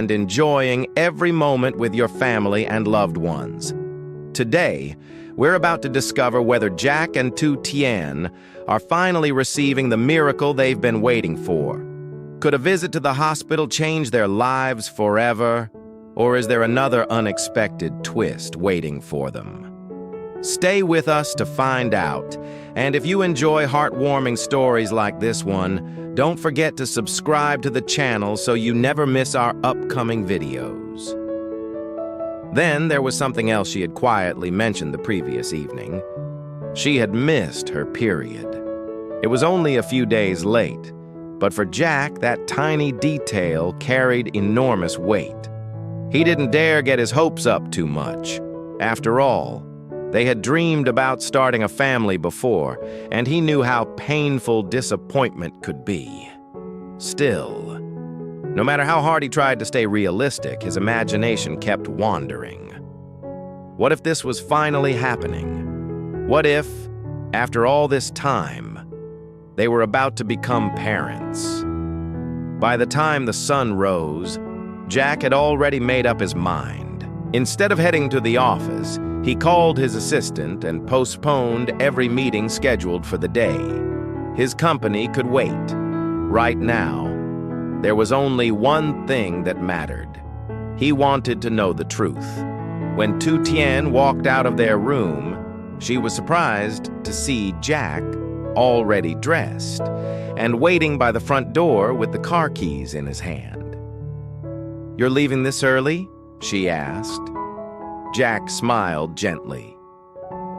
and enjoying every moment with your family and loved ones. Today, we're about to discover whether Jack and Tu Tien are finally receiving the miracle they've been waiting for. Could a visit to the hospital change their lives forever? Or is there another unexpected twist waiting for them? Stay with us to find out. And if you enjoy heartwarming stories like this one, don't forget to subscribe to the channel so you never miss our upcoming videos. Then there was something else she had quietly mentioned the previous evening. She had missed her period. It was only a few days late, but for Jack, that tiny detail carried enormous weight. He didn't dare get his hopes up too much. After all, they had dreamed about starting a family before, and he knew how painful disappointment could be. Still, no matter how hard he tried to stay realistic, his imagination kept wandering. What if this was finally happening? What if, after all this time, they were about to become parents? By the time the sun rose, Jack had already made up his mind. Instead of heading to the office, he called his assistant and postponed every meeting scheduled for the day. His company could wait. Right now, there was only one thing that mattered. He wanted to know the truth. When Tu Tien walked out of their room, she was surprised to see Jack already dressed and waiting by the front door with the car keys in his hand. "You're leaving this early?" she asked. Jack smiled gently.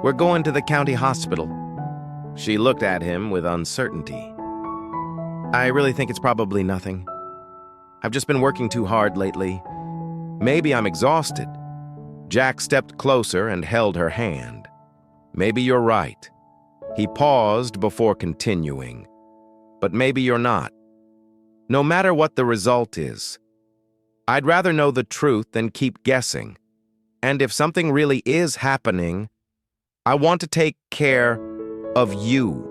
"We're going to the county hospital." She looked at him with uncertainty. "I really think it's probably nothing. I've just been working too hard lately. Maybe I'm exhausted." Jack stepped closer and held her hand. "Maybe you're right." He paused before continuing. "But maybe you're not. No matter what the result is, I'd rather know the truth than keep guessing. And if something really is happening, I want to take care of you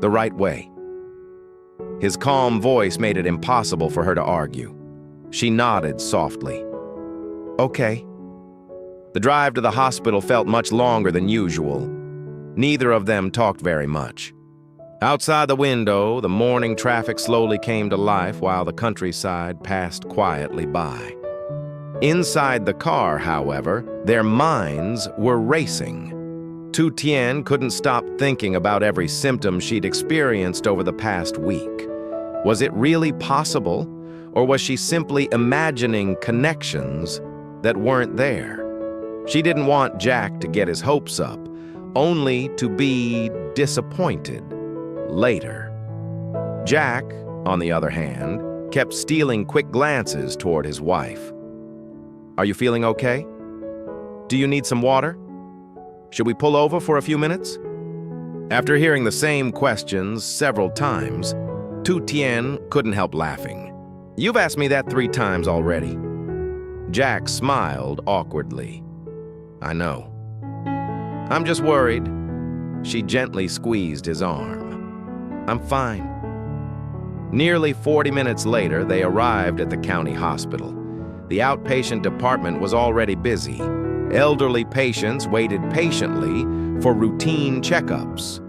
the right way." His calm voice made it impossible for her to argue. She nodded softly. "Okay." The drive to the hospital felt much longer than usual. Neither of them talked very much. Outside the window, the morning traffic slowly came to life while the countryside passed quietly by. Inside the car, however, their minds were racing. Tu Tien couldn't stop thinking about every symptom she'd experienced over the past week. Was it really possible, or was she simply imagining connections that weren't there? She didn't want Jack to get his hopes up, only to be disappointed later. Jack, on the other hand, kept stealing quick glances toward his wife. "Are you feeling okay? Do you need some water? Should we pull over for a few minutes?" After hearing the same questions several times, Tu Tien couldn't help laughing. "You've asked me that 3 times already." Jack smiled awkwardly. "I know. I'm just worried." She gently squeezed his arm. "I'm fine." Nearly 40 minutes later, they arrived at the county hospital. The outpatient department was already busy. Elderly patients waited patiently for routine checkups.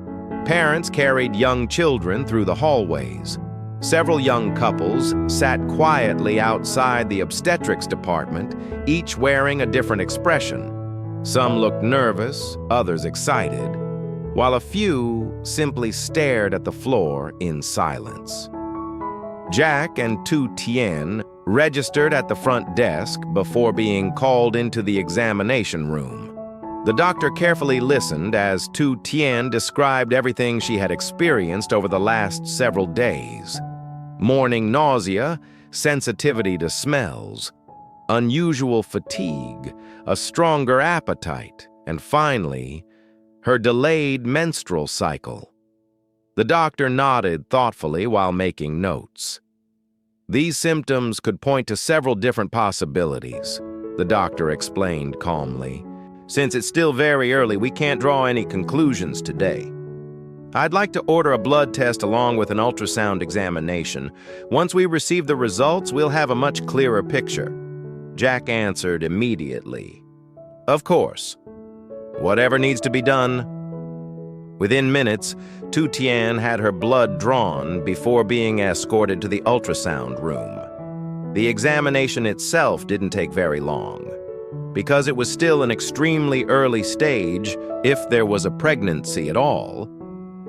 Parents carried young children through the hallways. Several young couples sat quietly outside the obstetrics department, each wearing a different expression. Some looked nervous, others excited, while a few simply stared at the floor in silence. Jack and Tu Tien registered at the front desk before being called into the examination room. The doctor carefully listened as Tu Tien described everything she had experienced over the last several days. Morning nausea, sensitivity to smells, unusual fatigue, a stronger appetite, and finally, her delayed menstrual cycle. The doctor nodded thoughtfully while making notes. These symptoms could point to several different possibilities, the doctor explained calmly. Since it's still very early, we can't draw any conclusions today. I'd like to order a blood test along with an ultrasound examination. Once we receive the results, we'll have a much clearer picture. Jack answered immediately. Of course. Whatever needs to be done. Within minutes, Tu Tien had her blood drawn before being escorted to the ultrasound room. The examination itself didn't take very long. Because it was still an extremely early stage, if there was a pregnancy at all,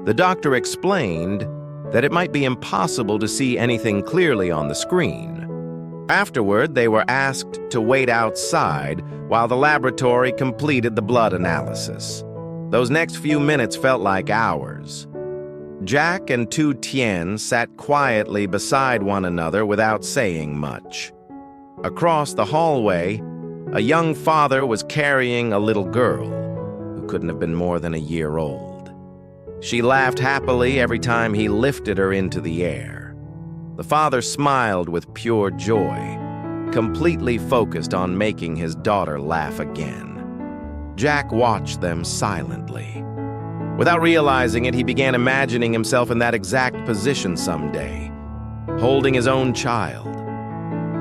the doctor explained that it might be impossible to see anything clearly on the screen. Afterward, they were asked to wait outside while the laboratory completed the blood analysis. Those next few minutes felt like hours. Jack and Tu Tien sat quietly beside one another without saying much. Across the hallway, a young father was carrying a little girl who couldn't have been more than a year old. She laughed happily every time he lifted her into the air. The father smiled with pure joy, completely focused on making his daughter laugh again. Jack watched them silently. Without realizing it, he began imagining himself in that exact position someday, holding his own child,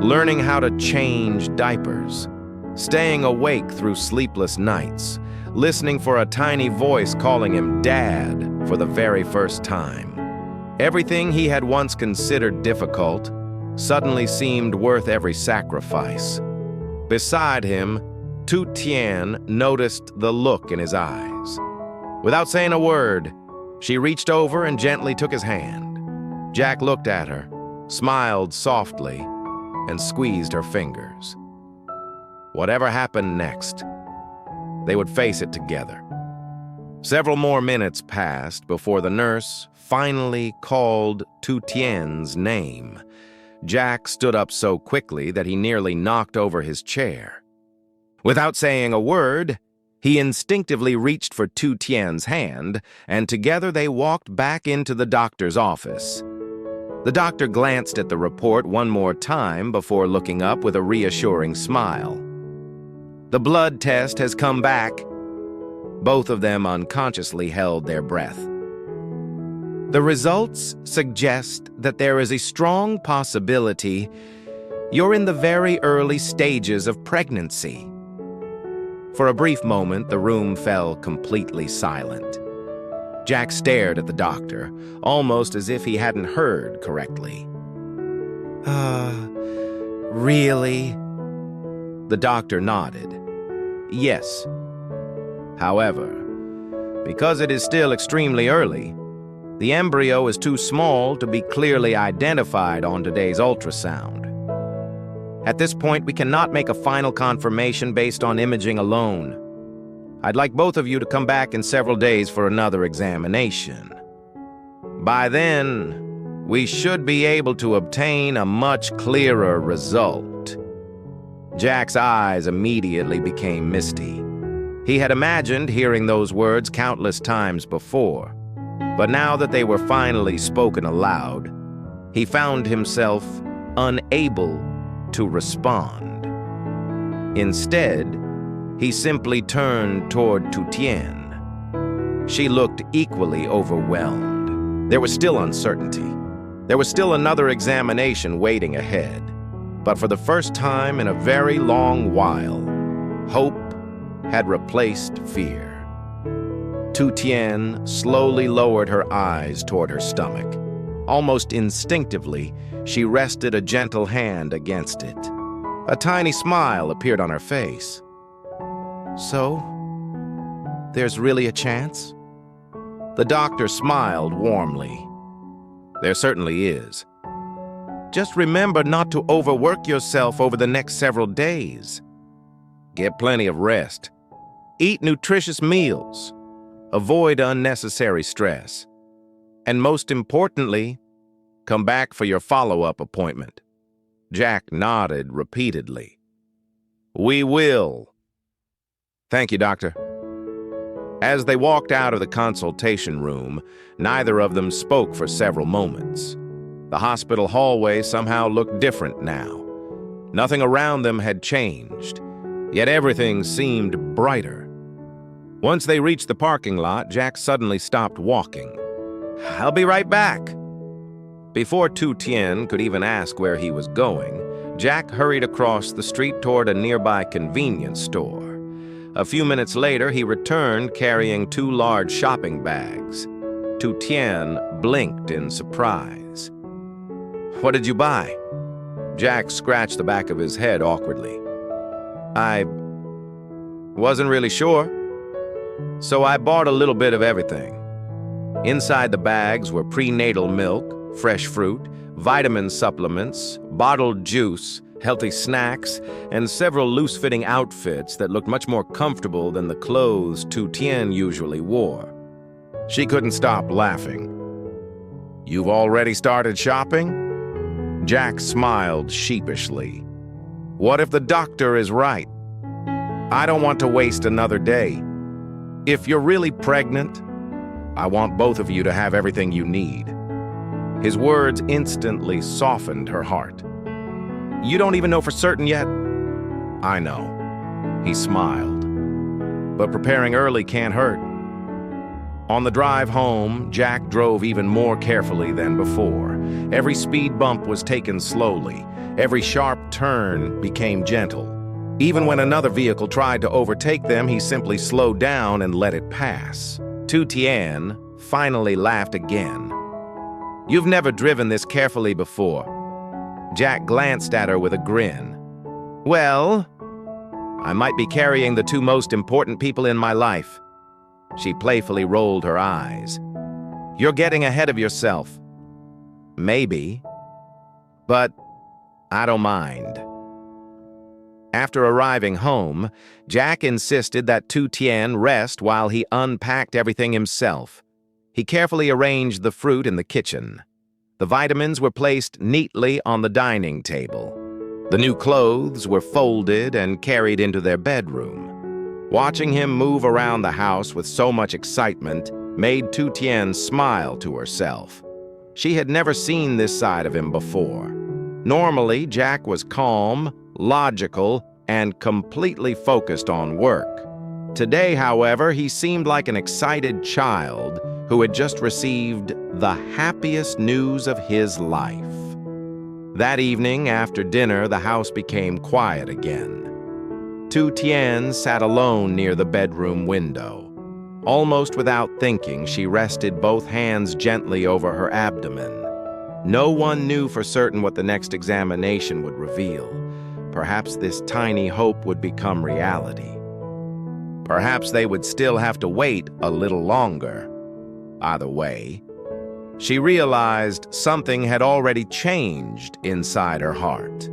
learning how to change diapers, staying awake through sleepless nights, listening for a tiny voice calling him Dad for the very first time. Everything he had once considered difficult suddenly seemed worth every sacrifice. Beside him, Tu Tien noticed the look in his eyes. Without saying a word, she reached over and gently took his hand. Jack looked at her, smiled softly, and squeezed her fingers. Whatever happened next, they would face it together. Several more minutes passed before the nurse finally called Tu Tien's name. Jack stood up so quickly that he nearly knocked over his chair. Without saying a word, he instinctively reached for Tu Tien's hand, and together they walked back into the doctor's office. The doctor glanced at the report one more time before looking up with a reassuring smile. The blood test has come back. Both of them unconsciously held their breath. The results suggest that there is a strong possibility you're in the very early stages of pregnancy. For a brief moment, the room fell completely silent. Jack stared at the doctor, almost as if he hadn't heard correctly. Really? The doctor nodded. Yes. However, because it is still extremely early, the embryo is too small to be clearly identified on today's ultrasound. At this point, we cannot make a final confirmation based on imaging alone. I'd like both of you to come back in several days for another examination. By then, we should be able to obtain a much clearer result. Jack's eyes immediately became misty. He had imagined hearing those words countless times before, but now that they were finally spoken aloud, he found himself unable to respond. Instead, he simply turned toward Tu Tien. She looked equally overwhelmed. There was still uncertainty. There was still another examination waiting ahead. But for the first time in a very long while, hope had replaced fear. Tu Tien slowly lowered her eyes toward her stomach. Almost instinctively, she rested a gentle hand against it. A tiny smile appeared on her face. So, there's really a chance? The doctor smiled warmly. There certainly is. Just remember not to overwork yourself over the next several days. Get plenty of rest. Eat nutritious meals. Avoid unnecessary stress. And most importantly, come back for your follow-up appointment. Jack nodded repeatedly. We will. Thank you, Doctor. As they walked out of the consultation room, neither of them spoke for several moments. The hospital hallway somehow looked different now. Nothing around them had changed, yet everything seemed brighter. Once they reached the parking lot, Jack suddenly stopped walking. I'll be right back." Before Tu Tien could even ask where he was going, Jack hurried across the street toward a nearby convenience store. A few minutes later, he returned carrying 2 large shopping bags. Tu Tien blinked in surprise. "What did you buy?" Jack scratched the back of his head awkwardly. "I wasn't really sure, so I bought a little bit of everything." Inside the bags were prenatal milk, fresh fruit, vitamin supplements, bottled juice, healthy snacks, and several loose-fitting outfits that looked much more comfortable than the clothes Tu Tien usually wore. She couldn't stop laughing. "You've already started shopping?" Jack smiled sheepishly. "What if the doctor is right? I don't want to waste another day. If you're really pregnant, I want both of you to have everything you need." His words instantly softened her heart. "You don't even know for certain yet?" "I know." He smiled. "But preparing early can't hurt." On the drive home, Jack drove even more carefully than before. Every speed bump was taken slowly. Every sharp turn became gentle. Even when another vehicle tried to overtake them, he simply slowed down and let it pass. Tu Tien finally laughed again. "You've never driven this carefully before." Jack glanced at her with a grin. "Well, I might be carrying the 2 most important people in my life." She playfully rolled her eyes. "You're getting ahead of yourself." "Maybe, but I don't mind." After arriving home, Jack insisted that Tu Tien rest while he unpacked everything himself. He carefully arranged the fruit in the kitchen. The vitamins were placed neatly on the dining table. The new clothes were folded and carried into their bedroom. Watching him move around the house with so much excitement made Tu Tien smile to herself. She had never seen this side of him before. Normally, Jack was calm, logical, and completely focused on work. Today, however, he seemed like an excited child who had just received the happiest news of his life. That evening, after dinner, the house became quiet again. Tu Tien sat alone near the bedroom window. Almost without thinking, she rested both hands gently over her abdomen. No one knew for certain what the next examination would reveal. Perhaps this tiny hope would become reality. Perhaps they would still have to wait a little longer. Either way, she realized something had already changed inside her heart.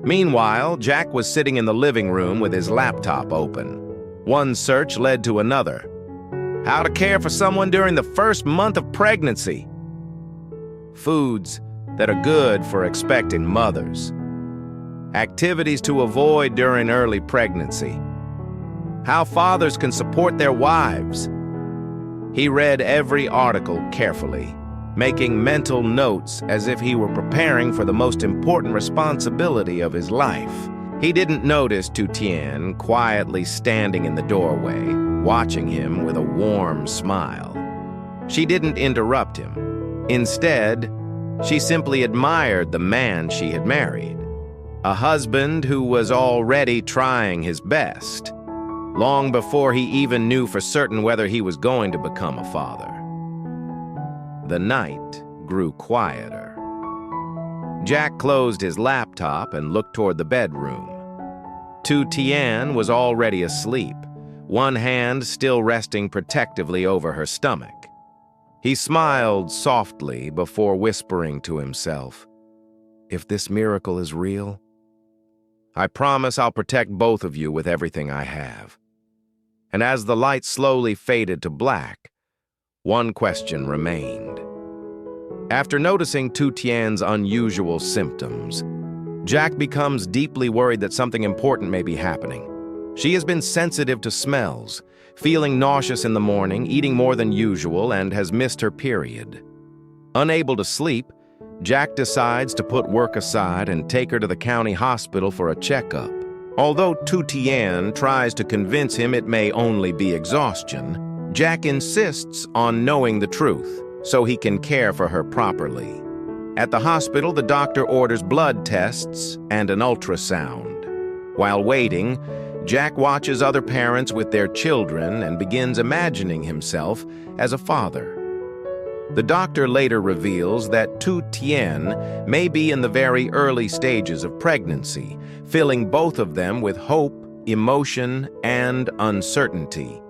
Meanwhile, Jack was sitting in the living room with his laptop open. One search led to another. How to care for someone during the first month of pregnancy. Foods that are good for expecting mothers. Activities to avoid during early pregnancy. How fathers can support their wives. He read every article carefully, making mental notes as if he were preparing for the most important responsibility of his life. He didn't notice Tu Tien quietly standing in the doorway, watching him with a warm smile. She didn't interrupt him. Instead, she simply admired the man she had married. A husband who was already trying his best, long before he even knew for certain whether he was going to become a father. The night grew quieter. Jack closed his laptop and looked toward the bedroom. Tu Tien was already asleep, one hand still resting protectively over her stomach. He smiled softly before whispering to himself, "If this miracle is real, I promise I'll protect both of you with everything I have." And as the light slowly faded to black, one question remained. After noticing Tu Tien's unusual symptoms, Jack becomes deeply worried that something important may be happening. She has been sensitive to smells, feeling nauseous in the morning, eating more than usual, and has missed her period. Unable to sleep, Jack decides to put work aside and take her to the county hospital for a checkup. Although Tu Tien tries to convince him it may only be exhaustion, Jack insists on knowing the truth. so he can care for her properly. At the hospital, the doctor orders blood tests and an ultrasound. While waiting, Jack watches other parents with their children and begins imagining himself as a father. The doctor later reveals that Tu Tien may be in the very early stages of pregnancy, filling both of them with hope, emotion, and uncertainty.